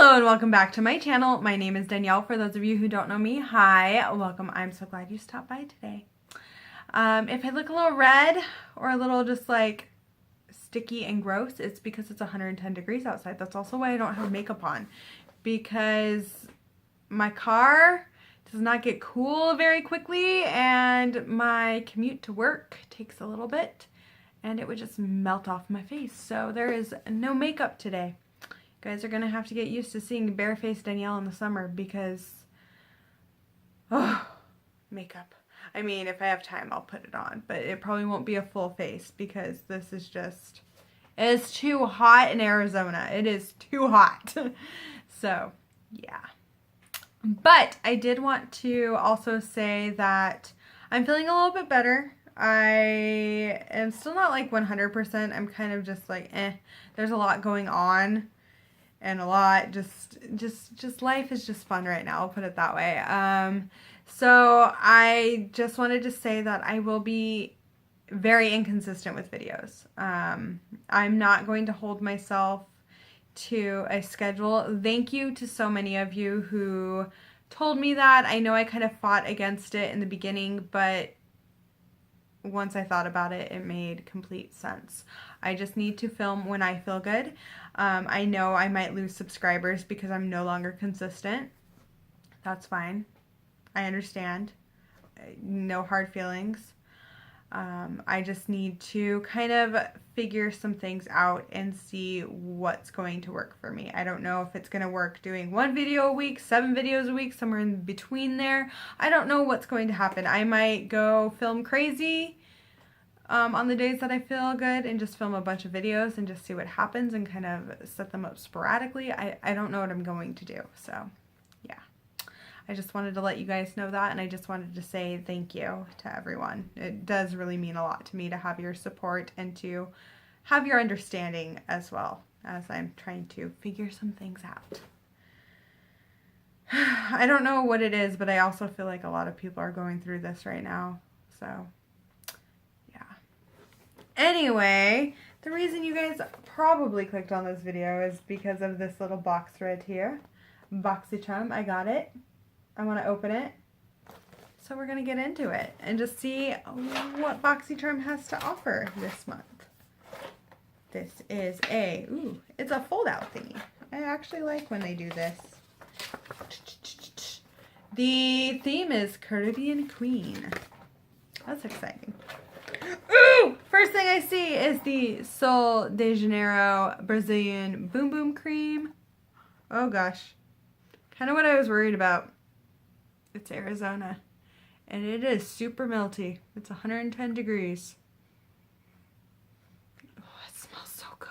Hello and welcome back to my channel. My name is Danielle. For those of you who don't know me, hi, welcome. I'm so glad you stopped by today. If I look a little red or a little just like sticky and gross, it's because it's 110 degrees outside. That's also why I don't have makeup on, because my car does not get cool very quickly and my commute to work takes a little bit and it would just melt off my face. So there is no makeup today. You guys are going to have to get used to seeing barefaced Danielle in the summer because, oh, makeup. I mean, if I have time, I'll put it on, but it probably won't be a full face because this is just, it's too hot in Arizona. It is too hot. So, yeah. But I did want to also say that I'm feeling a little bit better. I am still not like 100%. I'm kind of just like, there's a lot going on. And a lot, just life is just fun right now, I'll put it that way. So I just wanted to say that I will be very inconsistent with videos. I'm not going to hold myself to a schedule. Thank you to so many of you who told me that. I know I kind of fought against it in the beginning, but once I thought about it, it made complete sense. I just need to film when I feel good. I know I might lose subscribers because I'm no longer consistent. That's fine. I understand. No hard feelings. I just need to kind of figure some things out and see what's going to work for me. I don't know if it's going to work doing 1 video a week, 7 videos a week, somewhere in between there. I don't know what's going to happen. I might go film crazy on the days that I feel good and just film a bunch of videos and just see what happens and kind of set them up sporadically. I don't know what I'm going to do. So, yeah. I just wanted to let you guys know that, and I just wanted to say thank you to everyone. It does really mean a lot to me to have your support and to have your understanding as well as I'm trying to figure some things out. I don't know what it is, but I also feel like a lot of people are going through this right now. So, yeah. Anyway, the reason you guys probably clicked on this video is because of this little box right here. Boxy Charm, I got it. I want to open it. So we're going to get into it and just see what Boxy Charm has to offer this month. This is it's a fold-out thingy. I actually like when they do this. The theme is Caribbean Queen. That's exciting. Ooh! First thing I see is the Sol de Janeiro Brazilian Boom Boom Cream. Oh gosh. Kind of what I was worried about. It's Arizona. And it is super melty. It's 110 degrees. Oh, it smells so good.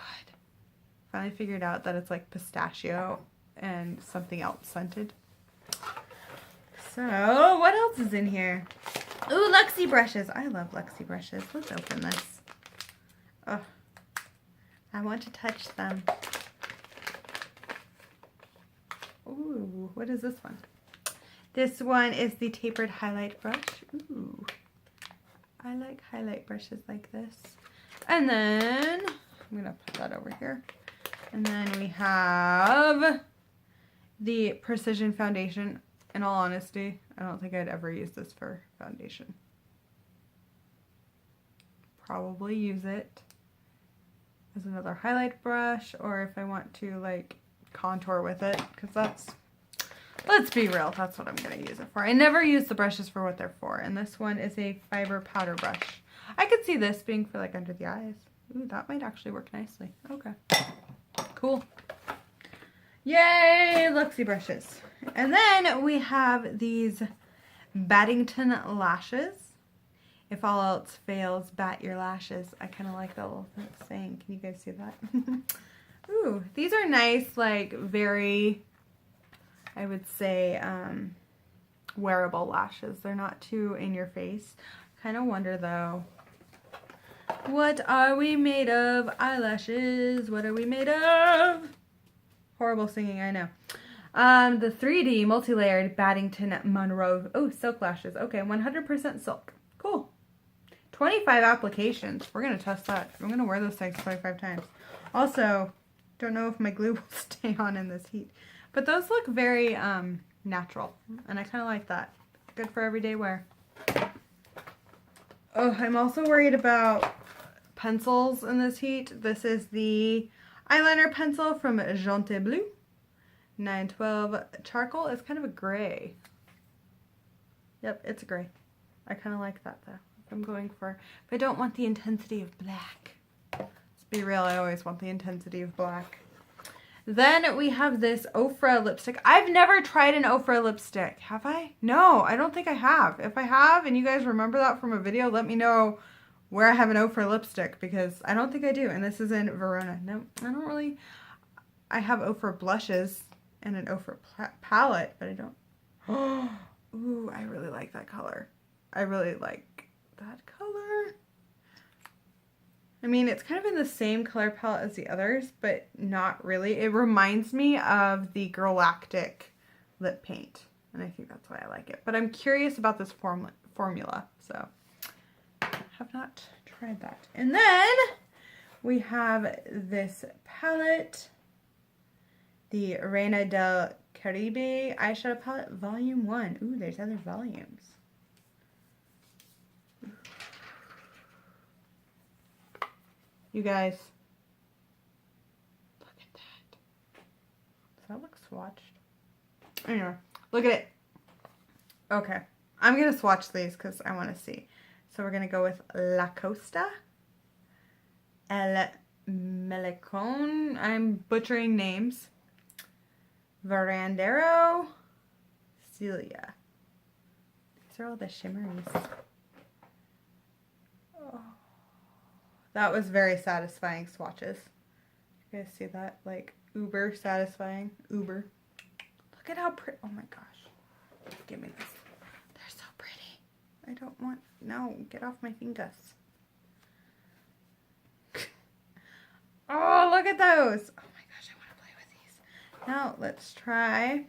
Finally figured out that it's like pistachio and something else scented. So, what else is in here? Ooh, Luxie brushes. I love Luxie brushes. Let's open this. Oh, I want to touch them. Ooh, what is this one? This one is the tapered highlight brush. Ooh, I like highlight brushes like this. And then, I'm going to put that over here. And then we have the Precision Foundation. In all honesty, I don't think I'd ever use this for foundation. Probably use it as another highlight brush, or if I want to like contour with it, because that's, let's be real, that's what I'm going to use it for. I never use the brushes for what they're for, and this one is a fiber powder brush. I could see this being for like under the eyes. Ooh, that might actually work nicely. Okay. Cool. Yay, Luxie brushes. And then we have these Battington lashes. If all else fails, bat your lashes. I kind of like that little saying. Can you guys see that? Ooh, these are nice, like very, I would say, wearable lashes. They're not too in your face. Kind of wonder though, what are we made of? Eyelashes, what are we made of? Horrible singing, I know. The 3D multi-layered Battington Monroe. Oh, silk lashes. Okay, 100% silk. Cool. 25 applications. We're going to test that. I'm going to wear those things 25 times. Also, Don't know if my glue will stay on in this heat. But those look very natural, and I kind of like that. Good for everyday wear. Oh, I'm also worried about pencils in this heat. This is the eyeliner pencil from Jante Bleu. 912 charcoal. It's kind of a gray. Yep, it's a gray. I kind of like that though. I'm going for, but I don't want the intensity of black. Let's be real, I always want the intensity of black. Then we have this Ofra lipstick. I've never tried an Ofra lipstick. Have I? No, I don't think I have. If I have, and you guys remember that from a video, let me know where I have an Ofra lipstick, because I don't think I do. And this is in Verona. No, I don't really. I have Ofra blushes and an Ofra palette, but I don't. Oh, ooh, I really like that color. I really like that color. I mean, it's kind of in the same color palette as the others, but not really. It reminds me of the Galactic lip paint, and I think that's why I like it. But I'm curious about this formula, so I have not tried that. And then we have this palette, the Reina del Caribe eyeshadow palette, volume 1. Ooh, there's other volumes. You guys, look at that. Does that look swatched? Anyway, look at it. Okay, I'm going to swatch these because I want to see. So we're going to go with La Costa, El Melicon, I'm butchering names, Verandero, Celia. These are all the shimmeries. Oh. That was very satisfying swatches. You guys see that? Like, uber satisfying. Uber. Look at how pretty. Oh my gosh. Give me this. They're so pretty. I don't want. No, get off my fingers. Oh, look at those. Oh my gosh, I want to play with these. Now, let's try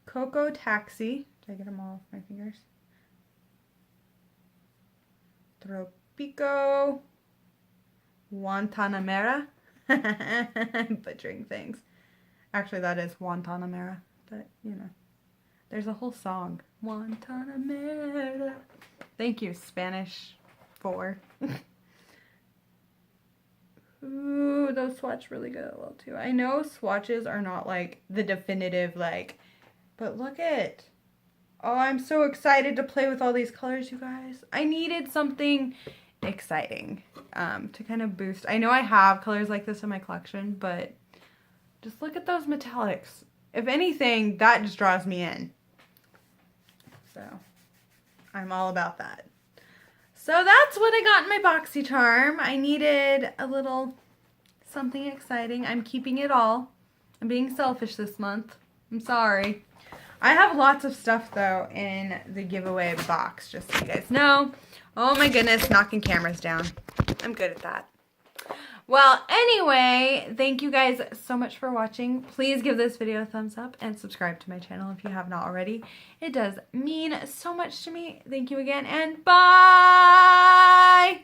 Coco Taxi. Did I get them all off my fingers? Tropico. Guantanamera. I'm butchering things. Actually, that is Guantanamera, but you know, there's a whole song. Guantanamera. Thank you, Spanish 4. Ooh, those swatch really good well too. I know swatches are not like the definitive like, but look at. Oh, I'm so excited to play with all these colors, you guys. I needed something exciting to kind of boost. I know I have colors like this in my collection, but just look at those metallics. If anything, that just draws me in. So I'm all about that. So that's what I got in my Boxy Charm. I needed a little something exciting. I'm keeping it all. I'm being selfish this month. I'm sorry. I have lots of stuff though in the giveaway box, just so you guys know. Oh my goodness, knocking cameras down. I'm good at that. Well, anyway, thank you guys so much for watching. Please give this video a thumbs up and subscribe to my channel if you have not already. It does mean so much to me. Thank you again, and bye!